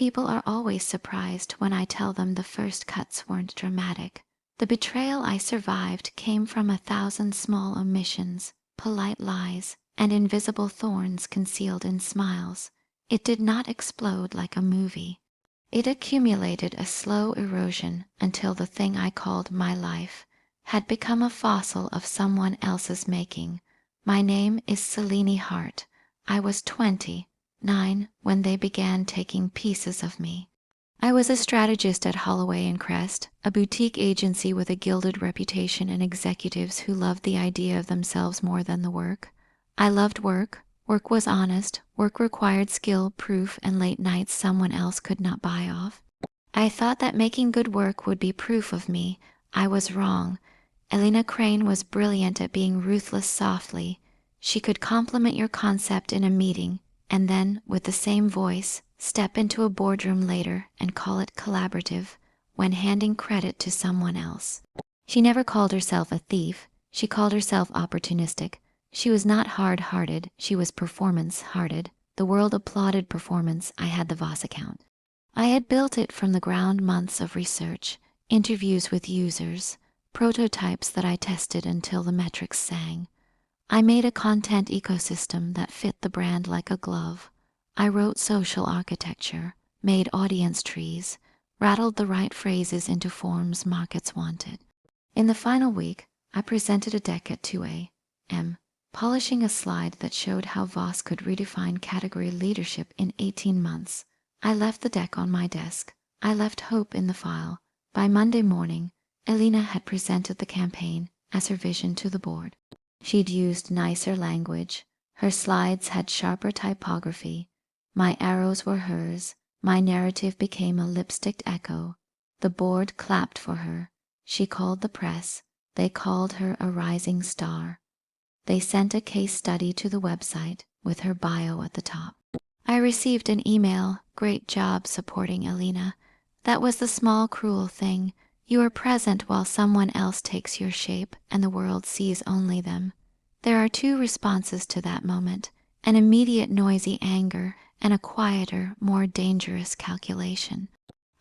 People are always surprised when I tell them the first cuts weren't dramatic. The betrayal I survived came from 1,000 small omissions, polite lies, and invisible thorns concealed in smiles. It did not explode like a movie. It accumulated a slow erosion until the thing I called my life had become a fossil of someone else's making. My name is Selene Hart. I was 29 when they began taking pieces of me. I was a strategist at Holloway and Crest, a boutique agency with a gilded reputation and executives who loved the idea of themselves more than the work. I loved work. Work was honest. Work required skill, proof, and late nights someone else could not buy off. I thought that making good work would be proof of me. I was wrong. Elena Crane was brilliant at being ruthless softly. She could compliment your concept in a meeting, and then, with the same voice, step into a boardroom later and call it collaborative when handing credit to someone else. She never called herself a thief. She called herself opportunistic. She was not hard-hearted. She was performance-hearted. The world applauded performance. I had the Voss account. I had built it from the ground, months of research, interviews with users, prototypes that I tested until the metrics sang. I made a content ecosystem that fit the brand like a glove. I wrote social architecture, made audience trees, rattled the right phrases into forms markets wanted. In the final week, I presented a deck at 2 a.m., polishing a slide that showed how Voss could redefine category leadership in 18 months. I left the deck on my desk. I left hope in the file. By Monday morning, Elena had presented the campaign as her vision to the board. She'd used nicer language. Her slides had sharper typography. My arrows were hers. My narrative became a lipsticked echo. The board clapped for her. She called the press. They called her a rising star. They sent a case study to the website with her bio at the top. I received an email. Great job supporting Elena. That was the small, cruel thing. You are present while someone else takes your shape and the world sees only them. There are two responses to that moment, an immediate noisy anger and a quieter, more dangerous calculation.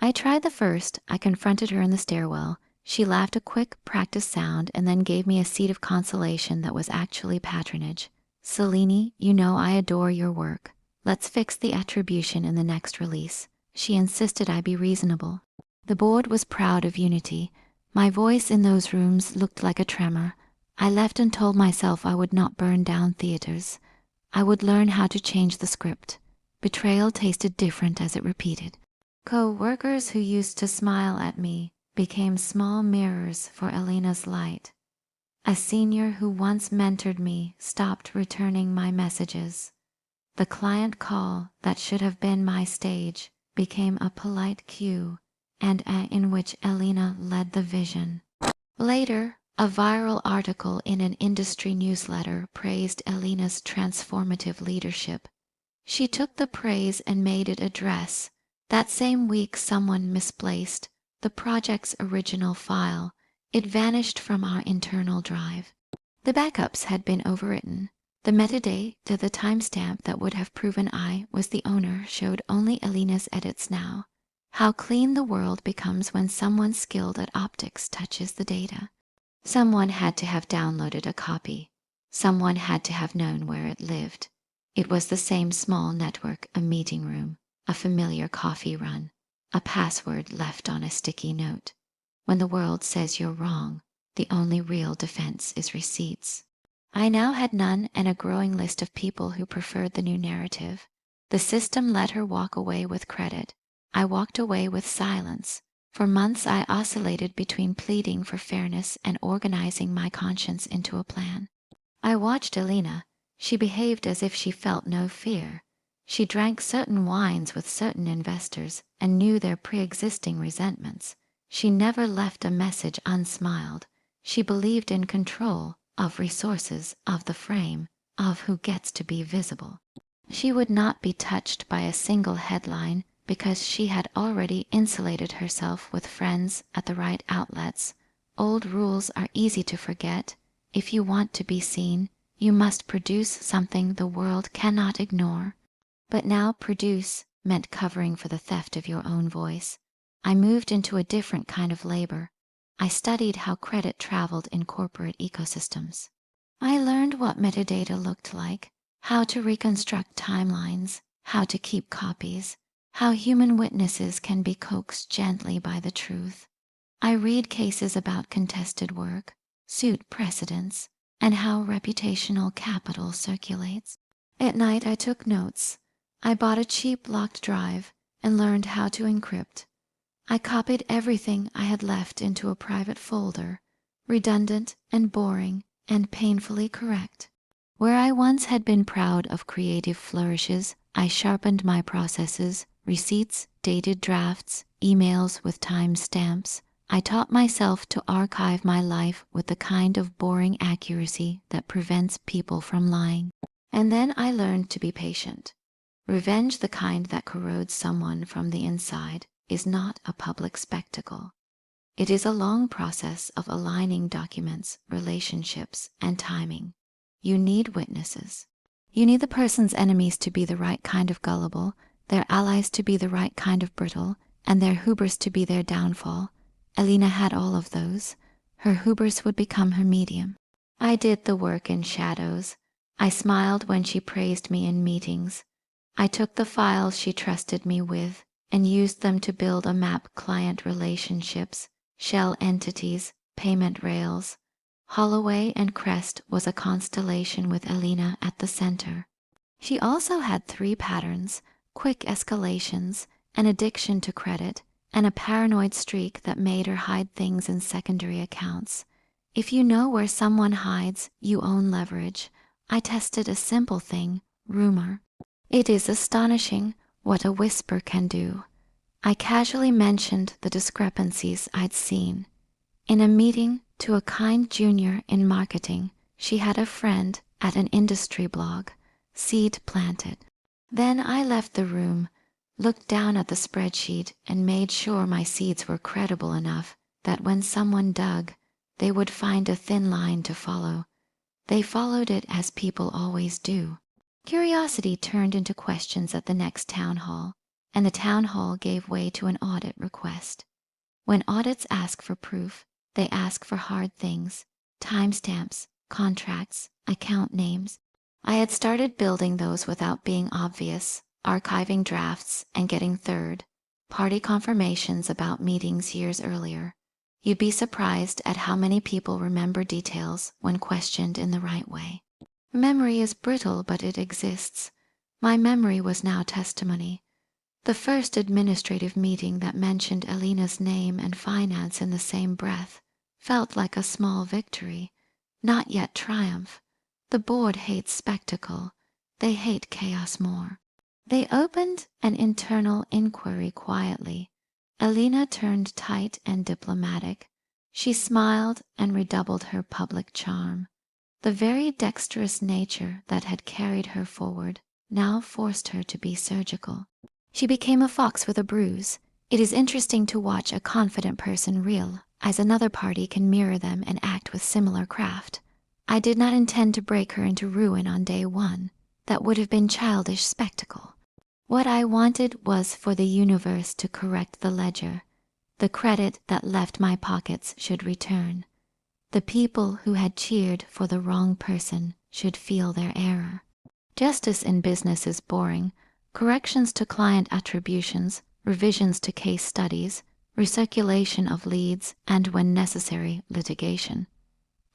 I tried the first. I confronted her in the stairwell. She laughed a quick, practiced sound and then gave me a seat of consolation that was actually patronage. Selene, you know I adore your work. Let's fix the attribution in the next release. She insisted I be reasonable. The board was proud of unity. My voice in those rooms looked like a tremor. I left and told myself I would not burn down theaters. I would learn how to change the script. Betrayal tasted different as it repeated. Co-workers who used to smile at me became small mirrors for Elena's light. A senior who once mentored me stopped returning my messages. The client call that should have been my stage became a polite cue, and in which Elena led the vision. Later, a viral article in an industry newsletter praised Elena's transformative leadership. She took the praise and made it a dress. That same week, someone misplaced the project's original file. It vanished from our internal drive. The backups had been overwritten. The metadata to the timestamp that would have proven I was the owner showed only Elena's edits now. How clean the world becomes when someone skilled at optics touches the data. Someone had to have downloaded a copy. Someone had to have known where it lived. It was the same small network, a meeting room, a familiar coffee run, a password left on a sticky note. When the world says you're wrong, the only real defense is receipts. I now had none and a growing list of people who preferred the new narrative. The system let her walk away with credit. I walked away with silence. For months I oscillated between pleading for fairness and organizing my conscience into a plan. I watched Elena. She behaved as if she felt no fear. She drank certain wines with certain investors and knew their pre-existing resentments. She never left a message unsmiled. She believed in control of resources, of the frame, of who gets to be visible. She would not be touched by a single headline because she had already insulated herself with friends at the right outlets. Old rules are easy to forget. If you want to be seen, you must produce something the world cannot ignore. But now produce meant covering for the theft of your own voice. I moved into a different kind of labor. I studied how credit traveled in corporate ecosystems. I learned what metadata looked like, how to reconstruct timelines, how to keep copies, how human witnesses can be coaxed gently by the truth. I read cases about contested work, suit precedents, and how reputational capital circulates. At night, I took notes. I bought a cheap locked drive and learned how to encrypt. I copied everything I had left into a private folder, redundant and boring and painfully correct. Where I once had been proud of creative flourishes, I sharpened my processes, receipts, dated drafts, emails with time stamps. I taught myself to archive my life with the kind of boring accuracy that prevents people from lying. And then I learned to be patient. Revenge, the kind that corrodes someone from the inside, is not a public spectacle. It is a long process of aligning documents, relationships, and timing. You need witnesses. You need the person's enemies to be the right kind of gullible, their allies to be the right kind of brittle, and their hubris to be their downfall. Alina had all of those. Her hubris would become her medium. I did the work in shadows. I smiled when she praised me in meetings. I took the files she trusted me with and used them to build a map client relationships, shell entities, payment rails. Holloway and Crest was a constellation with Alina at the center. She also had 3 patterns: quick escalations, an addiction to credit, and a paranoid streak that made her hide things in secondary accounts. If you know where someone hides, you own leverage. I tested a simple thing, rumor. It is astonishing what a whisper can do. I casually mentioned the discrepancies I'd seen. In a meeting to a kind junior in marketing, she had a friend at an industry blog. Seed planted. Then I left the room, looked down at the spreadsheet, and made sure my seeds were credible enough that when someone dug, they would find a thin line to follow. They followed it as people always do. Curiosity turned into questions at the next town hall, and the town hall gave way to an audit request. When audits ask for proof, they ask for hard things: timestamps, contracts, account names. I had started building those without being obvious, archiving drafts and getting third-party confirmations about meetings years earlier. You'd be surprised at how many people remember details when questioned in the right way. Memory is brittle, but it exists. My memory was now testimony. The first administrative meeting that mentioned Alina's name and finance in the same breath felt like a small victory, not yet triumph. The board hates spectacle. They hate chaos more. They opened an internal inquiry quietly. Alina turned tight and diplomatic. She smiled and redoubled her public charm. The very dexterous nature that had carried her forward now forced her to be surgical. She became a fox with a bruise. It is interesting to watch a confident person reel, as another party can mirror them and act with similar craft. I did not intend to break her into ruin on day one. That would have been childish spectacle. What I wanted was for the universe to correct the ledger. The credit that left my pockets should return. The people who had cheered for the wrong person should feel their error. Justice in business is boring. Corrections to client attributions, revisions to case studies, recirculation of leads, and, when necessary, litigation.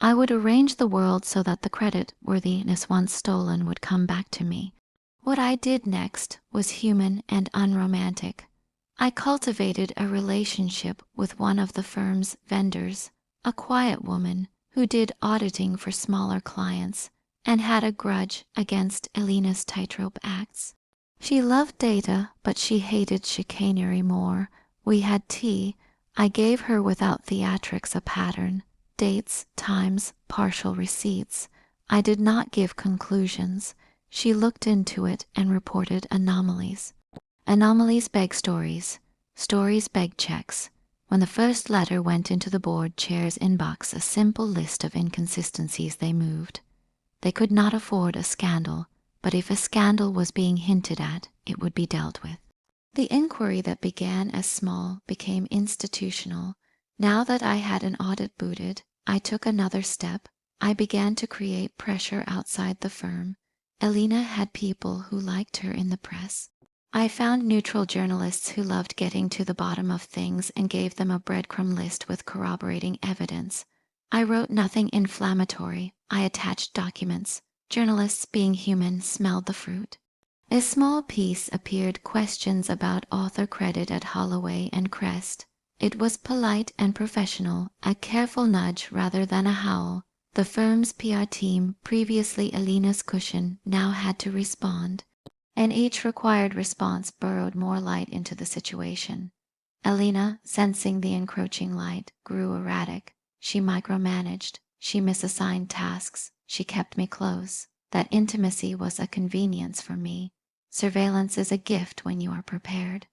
I would arrange the world so that the credit worthiness once stolen would come back to me. What I did next was human and unromantic. I cultivated a relationship with one of the firm's vendors, a quiet woman who did auditing for smaller clients and had a grudge against Alina's tightrope acts. She loved data, but she hated chicanery more. We had tea. I gave her without theatrics a pattern: dates, times, partial receipts. I did not give conclusions. She looked into it and reported anomalies. Anomalies beg stories. Stories beg checks. When the first letter went into the board chair's inbox, a simple list of inconsistencies they moved. They could not afford a scandal, but if a scandal was being hinted at, it would be dealt with. The inquiry that began as small became institutional. Now that I had an audit booted, I took another step. I began to create pressure outside the firm. Elena had people who liked her in the press. I found neutral journalists who loved getting to the bottom of things and gave them a breadcrumb list with corroborating evidence. I wrote nothing inflammatory. I attached documents. Journalists, being human, smelled the fruit. A small piece appeared, questions about author credit at Holloway and Crest. It was polite and professional, a careful nudge rather than a howl. The firm's PR team, previously Elena's cushion, now had to respond, and each required response burrowed more light into the situation. Elena, sensing the encroaching light, grew erratic. She micromanaged. She misassigned tasks. She kept me close. That intimacy was a convenience for me. Surveillance is a gift when you are prepared.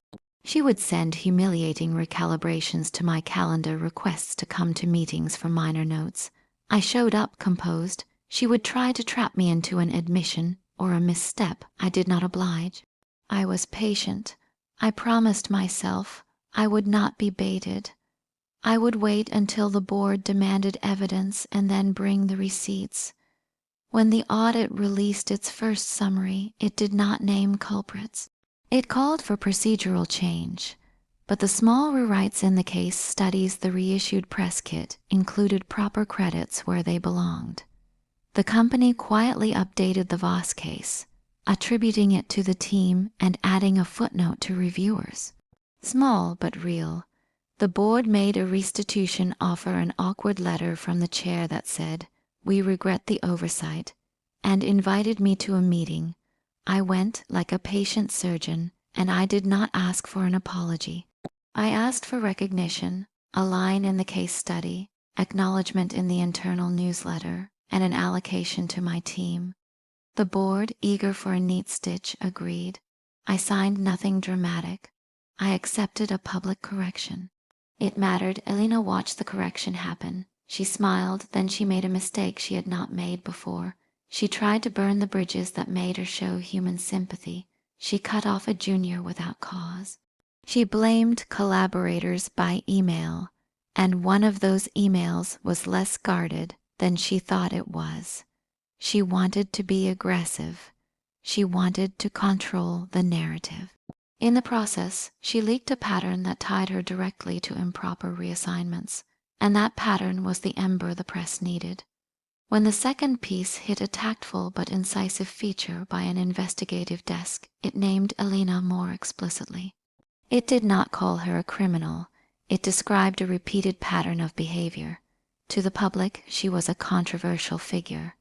She would send humiliating recalibrations to my calendar, requests to come to meetings for minor notes. I showed up composed. She would try to trap me into an admission or a misstep. I did not oblige. I was patient. I promised myself I would not be baited. I would wait until the board demanded evidence and then bring the receipts. When the audit released its first summary, it did not name culprits. It called for procedural change, but the small rewrites in the case studies the reissued press kit included proper credits where they belonged. The company quietly updated the Voss case, attributing it to the team and adding a footnote to reviewers. Small but real. The board made a restitution offer, an awkward letter from the chair that said, "We regret the oversight," and invited me to a meeting. I went like a patient surgeon, and I did not ask for an apology. I asked for recognition, a line in the case study, acknowledgement in the internal newsletter, and an allocation to my team. The board, eager for a neat stitch, agreed. I signed nothing dramatic. I accepted a public correction. It mattered. Elena watched the correction happen. She smiled, then she made a mistake she had not made before. She tried to burn the bridges that made her show human sympathy. She cut off a junior without cause. She blamed collaborators by email, and one of those emails was less guarded than she thought it was. She wanted to be aggressive. She wanted to control the narrative. In the process, she leaked a pattern that tied her directly to improper reassignments, and that pattern was the ember the press needed. When the second piece hit a tactful but incisive feature by an investigative desk, it named Elena more explicitly. It did not call her a criminal. It described a repeated pattern of behavior. To the public, she was a controversial figure.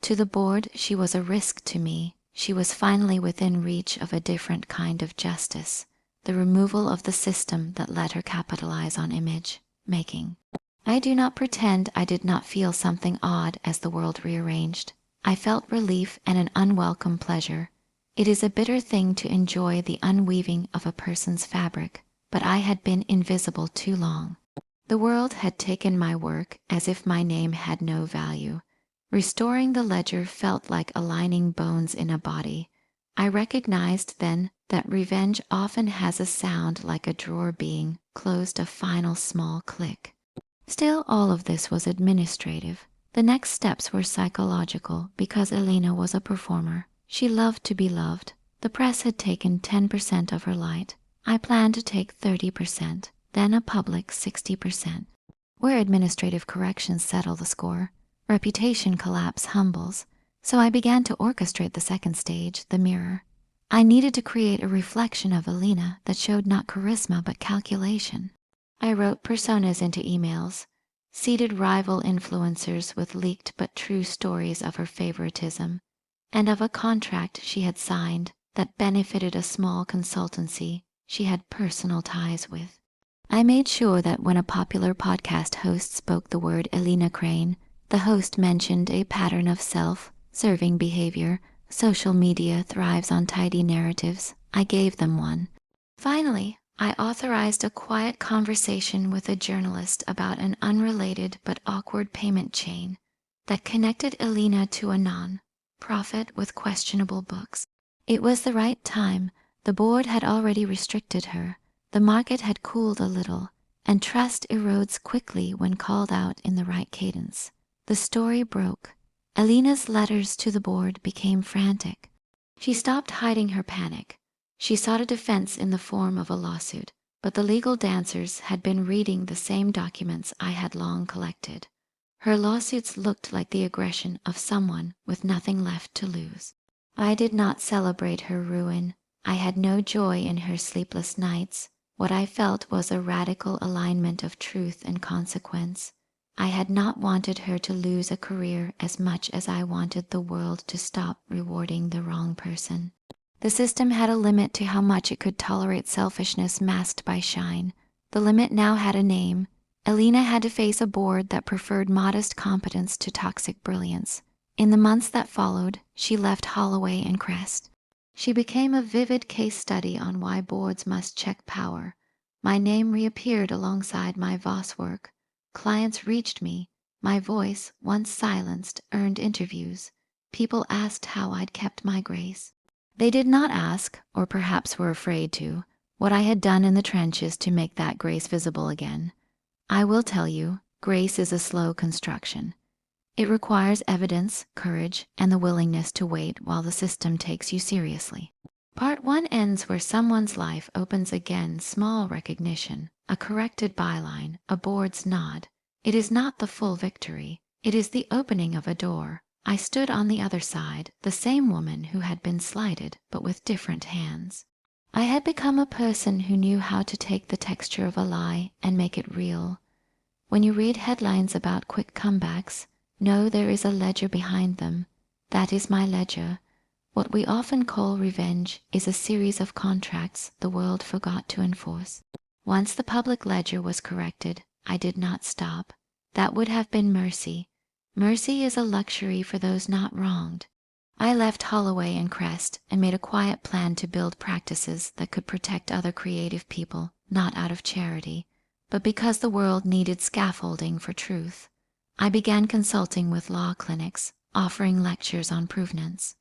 To the board, she was a risk to me. She was finally within reach of a different kind of justice, the removal of the system that let her capitalize on image making. I do not pretend I did not feel something odd as the world rearranged. I felt relief and an unwelcome pleasure. It is a bitter thing to enjoy the unweaving of a person's fabric, but I had been invisible too long. The world had taken my work as if my name had no value. Restoring the ledger felt like aligning bones in a body. I recognized then that revenge often has a sound like a drawer being closed, a final small click. Still, all of this was administrative. The next steps were psychological because Elena was a performer. She loved to be loved. The press had taken 10% of her light. I planned to take 30%, then a public 60%. Where administrative corrections settle the score, reputation collapse humbles. So I began to orchestrate the second stage, the mirror. I needed to create a reflection of Elena that showed not charisma but calculation. I wrote personas into emails, seeded rival influencers with leaked but true stories of her favoritism, and of a contract she had signed that benefited a small consultancy she had personal ties with. I made sure that when a popular podcast host spoke the word Elena Crane, the host mentioned a pattern of self-serving behavior. Social media thrives on tidy narratives. I gave them one. Finally, I authorized a quiet conversation with a journalist about an unrelated but awkward payment chain that connected Elena to a non-profit with questionable books. It was the right time. The board had already restricted her. The market had cooled a little, and trust erodes quickly when called out in the right cadence. The story broke. Alina's letters to the board became frantic. She stopped hiding her panic. She sought a defense in the form of a lawsuit, but the legal dancers had been reading the same documents I had long collected. Her lawsuits looked like the aggression of someone with nothing left to lose. I did not celebrate her ruin. I had no joy in her sleepless nights. What I felt was a radical alignment of truth and consequence. I had not wanted her to lose a career as much as I wanted the world to stop rewarding the wrong person. The system had a limit to how much it could tolerate selfishness masked by shine. The limit now had a name. Alina had to face a board that preferred modest competence to toxic brilliance. In the months that followed, she left Holloway and Crest. She became a vivid case study on why boards must check power. My name reappeared alongside my Voss work. Clients reached me. My voice, once silenced, earned interviews. People asked how I'd kept my grace. They did not ask, or perhaps were afraid to, what I had done in the trenches to make that grace visible again. I will tell you, grace is a slow construction. It requires evidence, courage, and the willingness to wait while the system takes you seriously. Part 1 ends where someone's life opens again, small recognition, a corrected byline, a board's nod. It is not the full victory. It is the opening of a door. I stood on the other side, the same woman who had been slighted, but with different hands. I had become a person who knew how to take the texture of a lie and make it real. When you read headlines about quick comebacks, know there is a ledger behind them. That is my ledger. What we often call revenge is a series of contracts the world forgot to enforce. Once the public ledger was corrected, I did not stop. That would have been mercy. Mercy is a luxury for those not wronged. I left Holloway and Crest and made a quiet plan to build practices that could protect other creative people, not out of charity, but because the world needed scaffolding for truth. I began consulting with law clinics, offering lectures on provenance.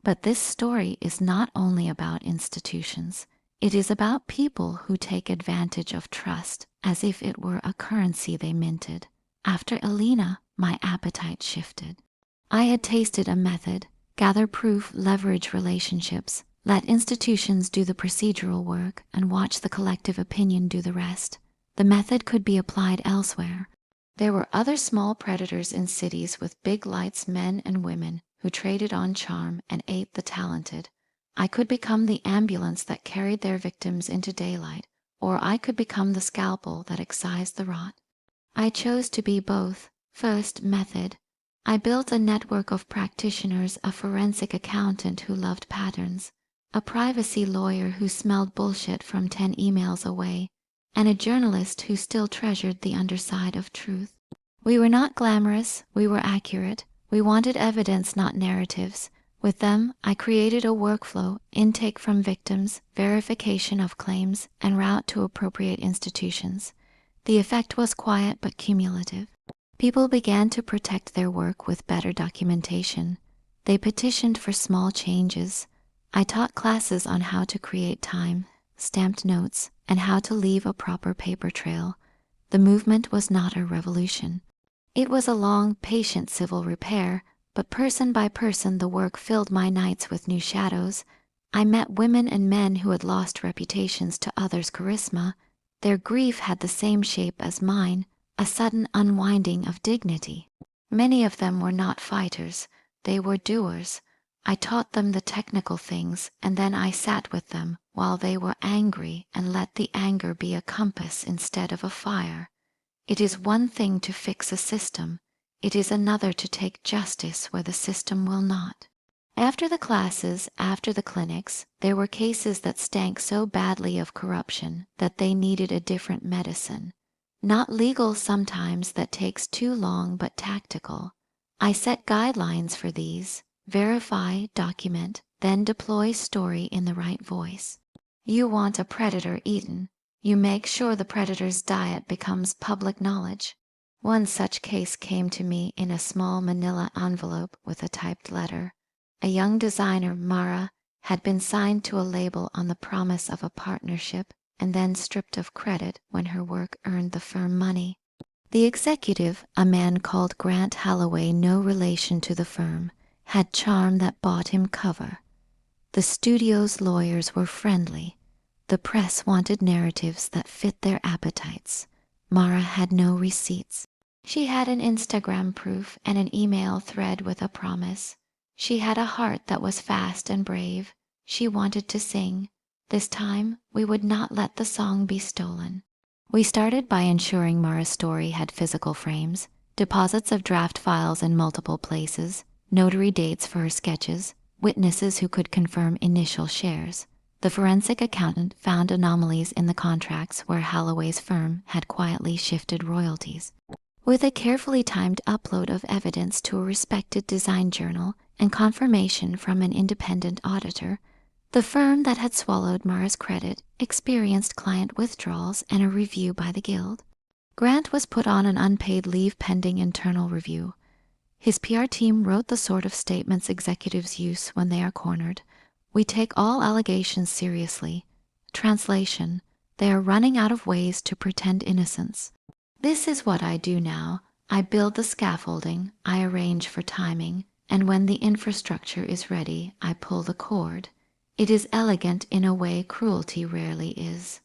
But this story is not only about institutions. It is about people who take advantage of trust as if it were a currency they minted. After Alina, my appetite shifted. I had tasted a method: gather proof, leverage relationships, let institutions do the procedural work, and watch the collective opinion do the rest. The method could be applied elsewhere. There were other small predators in cities with big lights, men and women, who traded on charm and ate the talented. I could become the ambulance that carried their victims into daylight, or I could become the scalpel that excised the rot. I chose to be both. First, method. I built a network of practitioners, a forensic accountant who loved patterns, a privacy lawyer who smelled bullshit from 10 emails away, and a journalist who still treasured the underside of truth. We were not glamorous, we were accurate. We wanted evidence, not narratives. With them, I created a workflow: intake from victims, verification of claims, and route to appropriate institutions. The effect was quiet but cumulative. People began to protect their work with better documentation. They petitioned for small changes. I taught classes on how to create time, stamped notes, and how to leave a proper paper trail. The movement was not a revolution. It was a long, patient civil repair, but person by person the work filled my nights with new shadows. I met women and men who had lost reputations to others' charisma. Their grief had the same shape as mine, a sudden unwinding of dignity. Many of them were not fighters, they were doers. I taught them the technical things, and then I sat with them while they were angry and let the anger be a compass instead of a fire. It is one thing to fix a system. It is another to take justice where the system will not. After the classes, after the clinics, there were cases that stank so badly of corruption that they needed a different medicine. Not legal sometimes, that takes too long, but tactical. I set guidelines for these: verify, document, then deploy story in the right voice. You want a predator eaten. You make sure the predator's diet becomes public knowledge. One such case came to me in a small manila envelope with a typed letter. A young designer, Mara, had been signed to a label on the promise of a partnership and then stripped of credit when her work earned the firm money. The executive, a man called Grant Holloway, no relation to the firm, had charm that bought him cover. The studio's lawyers were friendly. The press wanted narratives that fit their appetites. Mara had no receipts. She had an Instagram proof and an email thread with a promise. She had a heart that was fast and brave. She wanted to sing. This time, we would not let the song be stolen. We started by ensuring Mara's story had physical frames, deposits of draft files in multiple places, notary dates for her sketches, witnesses who could confirm initial shares. The forensic accountant found anomalies in the contracts where Holloway's firm had quietly shifted royalties. With a carefully timed upload of evidence to a respected design journal and confirmation from an independent auditor, the firm that had swallowed Mara's credit experienced client withdrawals and a review by the guild. Grant was put on an unpaid leave pending internal review. His PR team wrote the sort of statements executives use when they are cornered. We take all allegations seriously. Translation: they are running out of ways to pretend innocence. This is what I do now. I build the scaffolding, I arrange for timing, and when the infrastructure is ready, I pull the cord. It is elegant in a way cruelty rarely is.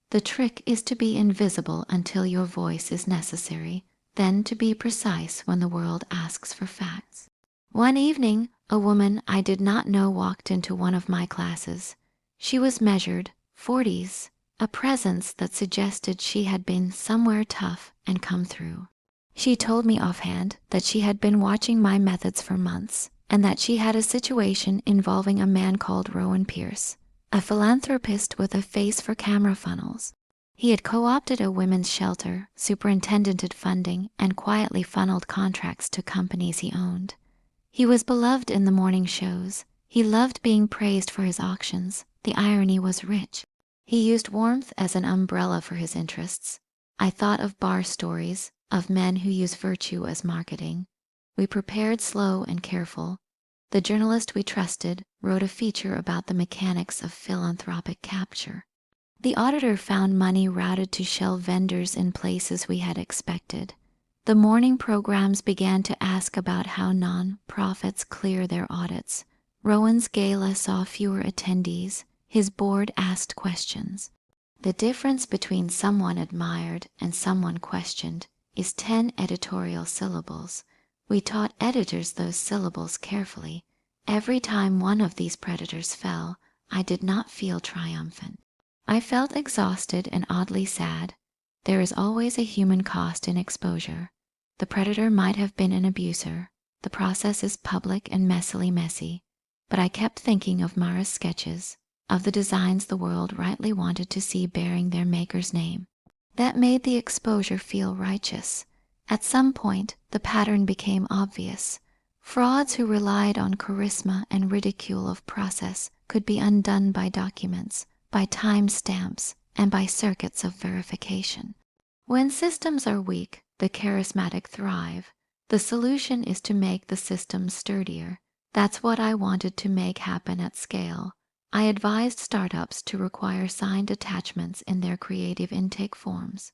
The trick is to be invisible until your voice is necessary, then to be precise when the world asks for facts. One evening, a woman I did not know walked into one of my classes. She was measured, 40s, a presence that suggested she had been somewhere tough and come through. She told me offhand that she had been watching my methods for months, and that she had a situation involving a man called Rowan Pierce, a philanthropist with a face for camera funnels. He had co-opted a women's shelter, superintendented funding, and quietly funneled contracts to companies he owned. He was beloved in the morning shows. He loved being praised for his auctions. The irony was rich. He used warmth as an umbrella for his interests. I thought of bar stories, of men who use virtue as marketing. We prepared slow and careful. The journalist we trusted wrote a feature about the mechanics of philanthropic capture. The auditor found money routed to shell vendors in places we had expected. The morning programs began to ask about how non-profits clear their audits. Rowan's gala saw fewer attendees. His board asked questions. The difference between someone admired and someone questioned is 10 editorial syllables. We taught editors those syllables carefully. Every time one of these predators fell, I did not feel triumphant. I felt exhausted and oddly sad. There is always a human cost in exposure. The predator might have been an abuser. The process is public and messily messy. But I kept thinking of Mara's sketches, of the designs the world rightly wanted to see bearing their maker's name. That made the exposure feel righteous. At some point, the pattern became obvious. Frauds who relied on charisma and ridicule of process could be undone by documents, by time stamps, and by circuits of verification. When systems are weak, the charismatic thrive. The solution is to make the system sturdier. That's what I wanted to make happen at scale. I advised startups to require signed attachments in their creative intake forms.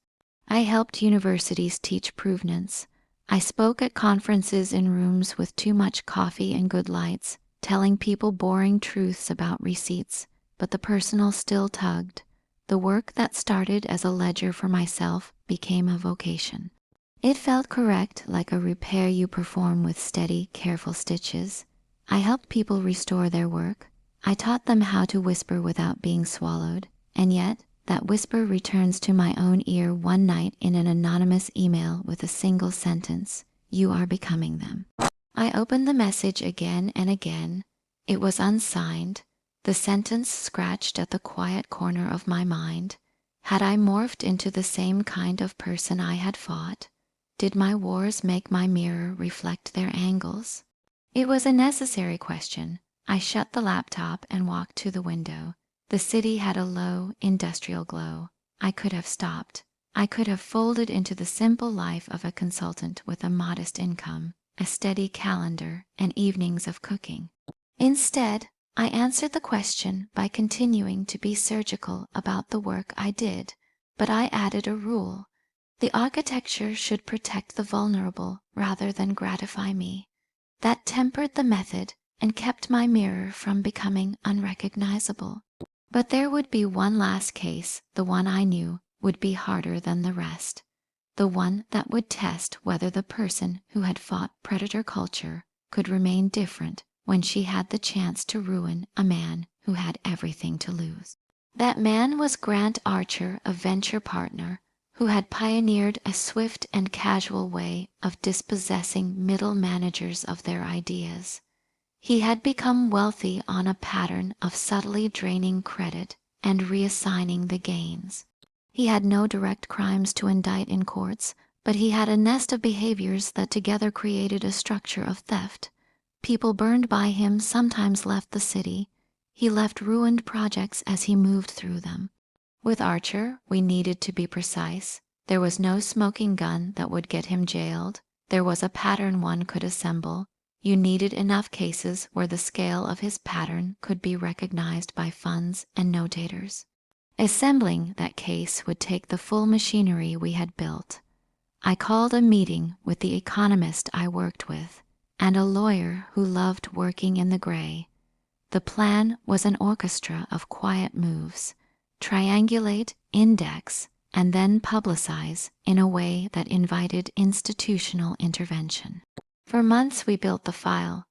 I helped universities teach provenance. I spoke at conferences in rooms with too much coffee and good lights, telling people boring truths about receipts, but the personal still tugged. The work that started as a ledger for myself became a vocation. It felt correct, like a repair you perform with steady, careful stitches. I helped people restore their work. I taught them how to whisper without being swallowed, and yet that whisper returns to my own ear one night in an anonymous email with a single sentence: "You are becoming them." I opened the message again and again. It was unsigned, the sentence scratched at the quiet corner of my mind. Had I morphed into the same kind of person I had fought? Did my wars make my mirror reflect their angles? It was a necessary question. I shut the laptop and walked to the window. The city had a low, industrial glow. I could have stopped. I could have folded into the simple life of a consultant with a modest income, a steady calendar, and evenings of cooking. Instead, I answered the question by continuing to be surgical about the work I did, but I added a rule. The architecture should protect the vulnerable rather than gratify me. That tempered the method and kept my mirror from becoming unrecognizable. But there would be one last case, the one I knew would be harder than the rest. The one that would test whether the person who had fought predator culture could remain different when she had the chance to ruin a man who had everything to lose. That man was Grant Archer, a venture partner, who had pioneered a swift and casual way of dispossessing middle managers of their ideas. He had become wealthy on a pattern of subtly draining credit and reassigning the gains. He had no direct crimes to indict in courts, but he had a nest of behaviors that together created a structure of theft. People burned by him sometimes left the city. He left ruined projects as he moved through them. With Archer, we needed to be precise. There was no smoking gun that would get him jailed. There was a pattern one could assemble. You needed enough cases where the scale of his pattern could be recognized by funds and notators. Assembling that case would take the full machinery we had built. I called a meeting with the economist I worked with and a lawyer who loved working in the gray. The plan was an orchestra of quiet moves. Triangulate, index, and then publicize in a way that invited institutional intervention. For months we built the file.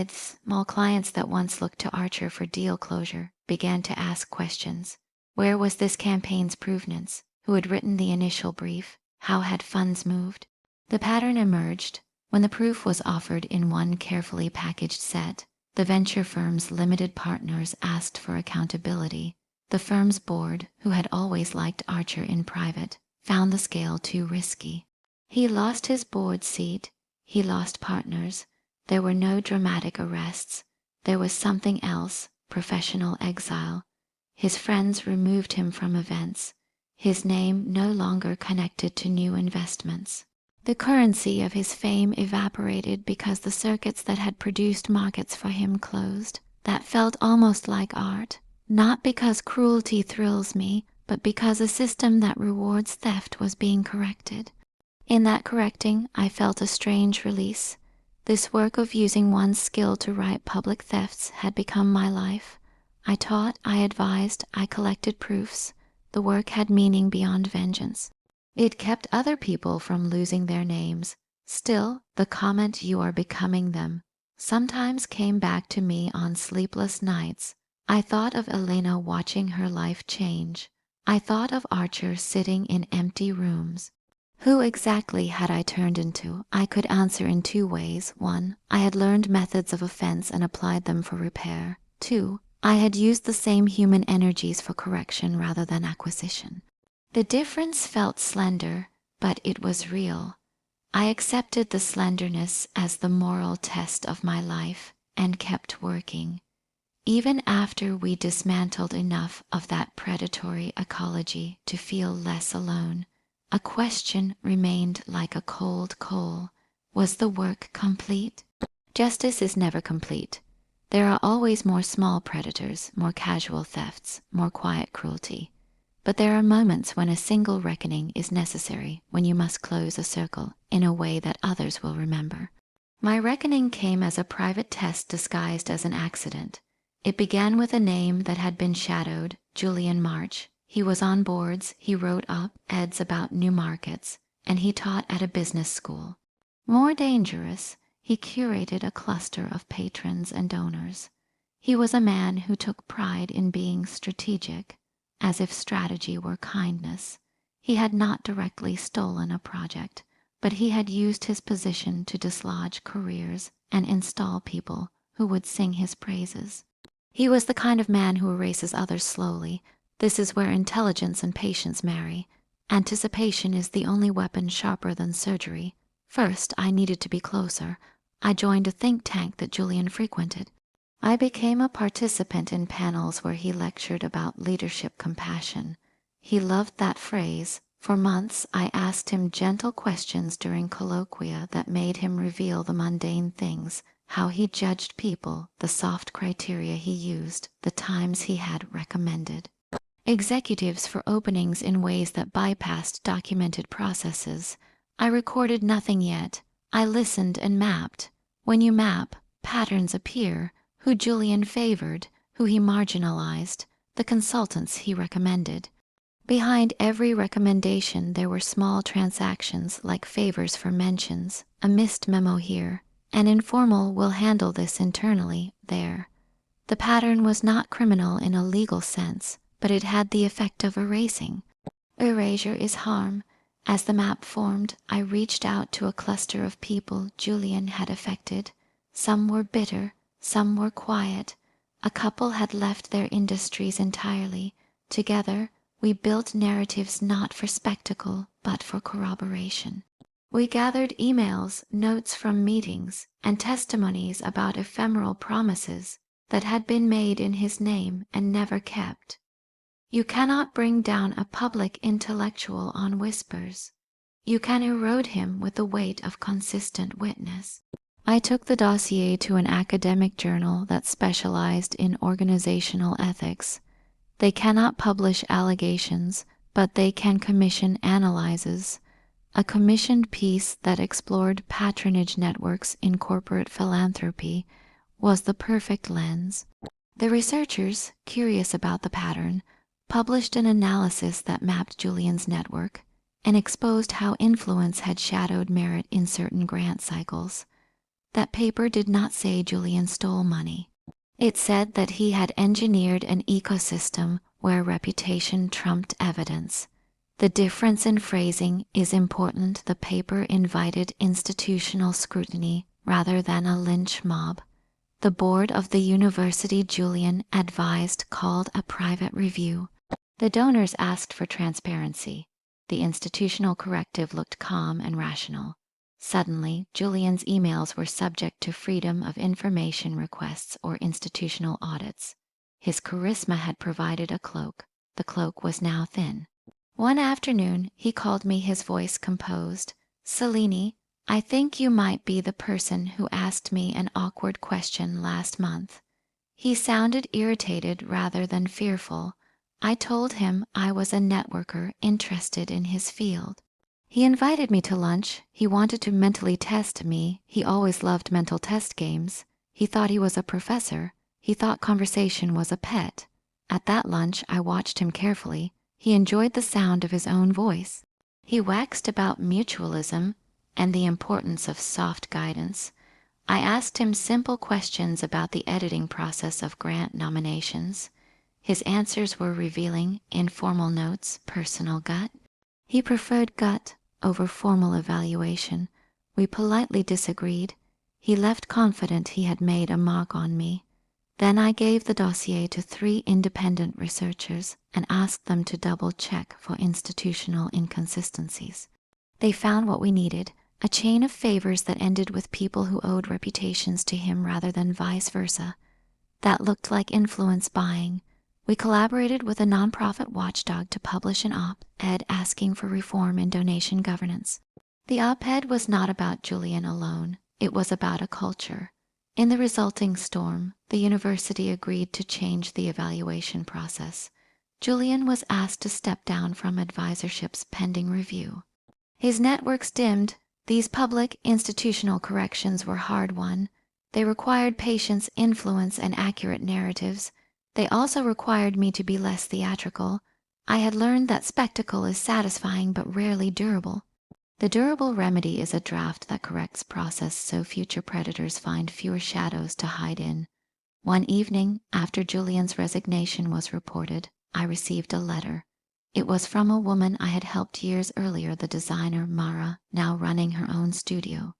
Small clients that once looked to Archer for deal closure began to ask questions. Where was this campaign's provenance? Who had written the initial brief? How had funds moved? The pattern emerged when the proof was offered in one carefully packaged set. The venture firm's limited partners asked for accountability. The firm's board, who had always liked Archer in private, found the scale too risky. He lost his board seat. He lost partners. There were no dramatic arrests. There was something else, professional exile. His friends removed him from events. His name no longer connected to new investments. The currency of his fame evaporated because the circuits that had produced markets for him closed. That felt almost like art, not because cruelty thrills me, but because a system that rewards theft was being corrected. In that correcting, I felt a strange release. This work of using one's skill to right public thefts had become my life. I taught, I advised, I collected proofs. The work had meaning beyond vengeance. It kept other people from losing their names. Still, the comment "you are becoming them" sometimes came back to me on sleepless nights. I thought of Elena watching her life change. I thought of Archer sitting in empty rooms. Who exactly had I turned into? I could answer in two ways. 1, I had learned methods of offense and applied them for repair. 2, I had used the same human energies for correction rather than acquisition. The difference felt slender, but it was real. I accepted the slenderness as the moral test of my life and kept working. Even after we dismantled enough of that predatory ecology to feel less alone, a question remained like a cold coal. Was the work complete? Justice is never complete. There are always more small predators, more casual thefts, more quiet cruelty. But there are moments when a single reckoning is necessary, when you must close a circle in a way that others will remember. My reckoning came as a private test disguised as an accident. It began with a name that had been shadowed, Julian March. He was on boards, he wrote op-eds about new markets, and he taught at a business school. More dangerous, he curated a cluster of patrons and donors. He was a man who took pride in being strategic, as if strategy were kindness. He had not directly stolen a project, but he had used his position to dislodge careers and install people who would sing his praises. He was the kind of man who erases others slowly. This is where intelligence and patience marry. Anticipation is the only weapon sharper than surgery. First, I needed to be closer. I joined a think tank that Julian frequented. I became a participant in panels where he lectured about leadership compassion. He loved that phrase. For months, I asked him gentle questions during colloquia that made him reveal the mundane things how he judged people, the soft criteria he used, the times he had recommended executives for openings in ways that bypassed documented processes. I recorded nothing yet. I listened and mapped. When you map, patterns appear: who Julian favored, who he marginalized, the consultants he recommended. Behind every recommendation there were small transactions like favors for mentions, a missed memo here, an informal "we'll handle this internally" there. The pattern was not criminal in a legal sense, but it had the effect of erasing. Erasure is harm. As the map formed, I reached out to a cluster of people Julian had affected. Some were bitter, some were quiet. A couple had left their industries entirely. Together, we built narratives not for spectacle, but for corroboration. We gathered emails, notes from meetings, and testimonies about ephemeral promises that had been made in his name and never kept. You cannot bring down a public intellectual on whispers. You can erode him with the weight of consistent witness. I took the dossier to an academic journal that specialized in organizational ethics. They cannot publish allegations, but they can commission analyses. A commissioned piece that explored patronage networks in corporate philanthropy was the perfect lens. The researchers, curious about the pattern, published an analysis that mapped Julian's network and exposed how influence had shadowed merit in certain grant cycles. That paper did not say Julian stole money. It said that he had engineered an ecosystem where reputation trumped evidence. The difference in phrasing is important. The paper invited institutional scrutiny rather than a lynch mob. The board of the university Julian advised called a private review. The donors asked for transparency. The institutional corrective looked calm and rational. Suddenly, Julian's emails were subject to freedom of information requests or institutional audits. His charisma had provided a cloak. The cloak was now thin. One afternoon, he called me, his voice composed. "Selene, I think you might be the person who asked me an awkward question last month." He sounded irritated rather than fearful. I told him I was a networker interested in his field. He invited me to lunch. He wanted to mentally test me. He always loved mental test games. He thought he was a professor. He thought conversation was a pet. At that lunch, I watched him carefully. He enjoyed the sound of his own voice. He waxed about mutualism and the importance of soft guidance. I asked him simple questions about the editing process of grant nominations. His answers were revealing: informal notes, personal gut. He preferred gut over formal evaluation. We politely disagreed. He left confident he had made a mark on me. Then I gave the dossier to 3 independent researchers and asked them to double-check for institutional inconsistencies. They found what we needed: a chain of favors that ended with people who owed reputations to him rather than vice versa. That looked like influence buying. We collaborated with a nonprofit watchdog to publish an op-ed asking for reform in donation governance. The op-ed was not about Julian alone. It was about a culture. In the resulting storm, the university agreed to change the evaluation process. Julian was asked to step down from advisorships pending review. His networks dimmed. These public institutional corrections were hard-won. They required patience, influence, and accurate narratives. They also required me to be less theatrical. I had learned that spectacle is satisfying but rarely durable. The durable remedy is a draft that corrects process so future predators find fewer shadows to hide in. One evening, after Julian's resignation was reported, I received a letter. It was from a woman I had helped years earlier, the designer Mara, now running her own studio.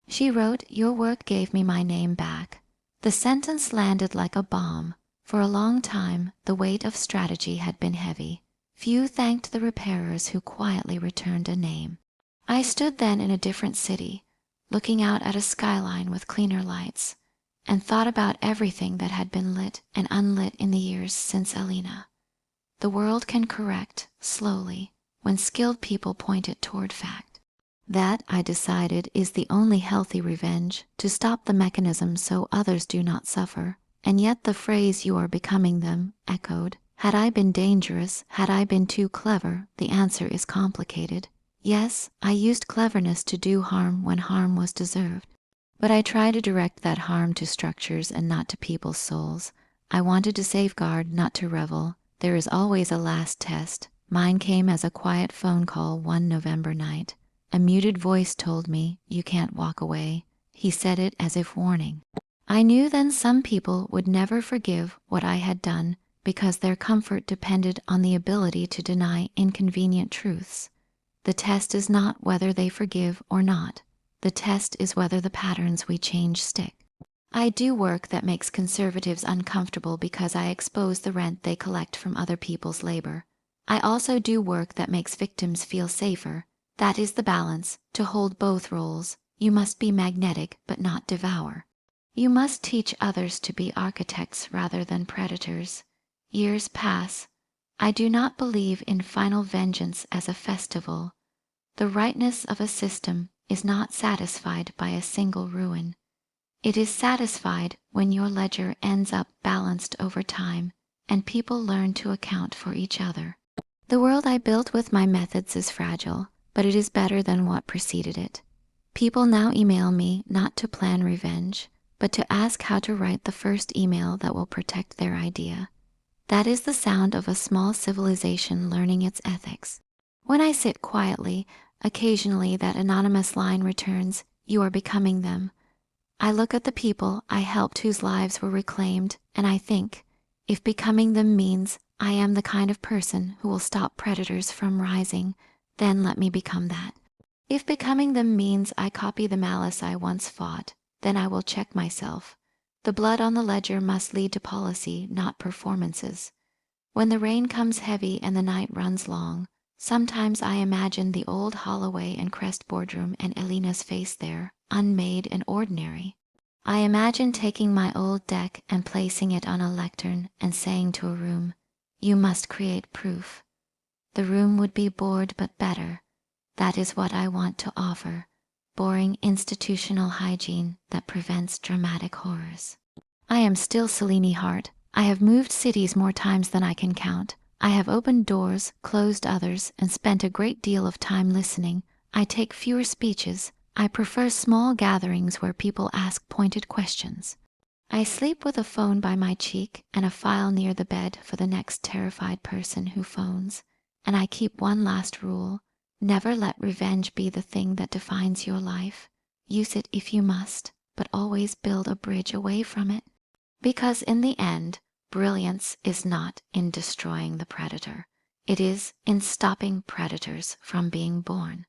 She wrote, "Your work gave me my name back." The sentence landed like a bomb. For a long time, the weight of strategy had been heavy. Few thanked the repairers who quietly returned a name. I stood then in a different city, looking out at a skyline with cleaner lights, and thought about everything that had been lit and unlit in the years since Elena. The world can correct, slowly, when skilled people point it toward fact. That, I decided, is the only healthy revenge, to stop the mechanism so others do not suffer. And yet the phrase "you are becoming them" echoed. Had I been dangerous? Had I been too clever? The answer is complicated. Yes, I used cleverness to do harm when harm was deserved. But I try to direct that harm to structures and not to people's souls. I wanted to safeguard, not to revel. There is always a last test. Mine came as a quiet phone call one November night. A muted voice told me, "You can't walk away." He said it as if warning. I knew then some people would never forgive what I had done because their comfort depended on the ability to deny inconvenient truths. The test is not whether they forgive or not. The test is whether the patterns we change stick. I do work that makes conservatives uncomfortable because I expose the rent they collect from other people's labor. I also do work that makes victims feel safer. That is the balance. To hold both roles, you must be magnetic but not devour. You must teach others to be architects rather than predators. Years pass. I do not believe in final vengeance as a festival. The rightness of a system is not satisfied by a single ruin. It is satisfied when your ledger ends up balanced over time and people learn to account for each other. The world I built with my methods is fragile, but it is better than what preceded it. People now email me not to plan revenge, but to ask how to write the first email that will protect their idea. That is the sound of a small civilization learning its ethics. When I sit quietly, occasionally that anonymous line returns, "You are becoming them." I look at the people I helped whose lives were reclaimed, and I think, if becoming them means I am the kind of person who will stop predators from rising, then let me become that. If becoming them means I copy the malice I once fought, then I will check myself. The blood on the ledger must lead to policy, not performances. When the rain comes heavy and the night runs long, sometimes I imagine the old Holloway and Crest boardroom and Elena's face there, unmade and ordinary. I imagine taking my old deck and placing it on a lectern and saying to a room, "You must create proof." The room would be bored but better. That is what I want to offer. Boring institutional hygiene that prevents dramatic horrors. I am still Selene Hart. I have moved cities more times than I can count. I have opened doors, closed others, and spent a great deal of time listening. I take fewer speeches. I prefer small gatherings where people ask pointed questions. I sleep with a phone by my cheek and a file near the bed for the next terrified person who phones. And I keep one last rule. Never let revenge be the thing that defines your life. Use it if you must, but always build a bridge away from it. Because in the end, brilliance is not in destroying the predator. It is in stopping predators from being born.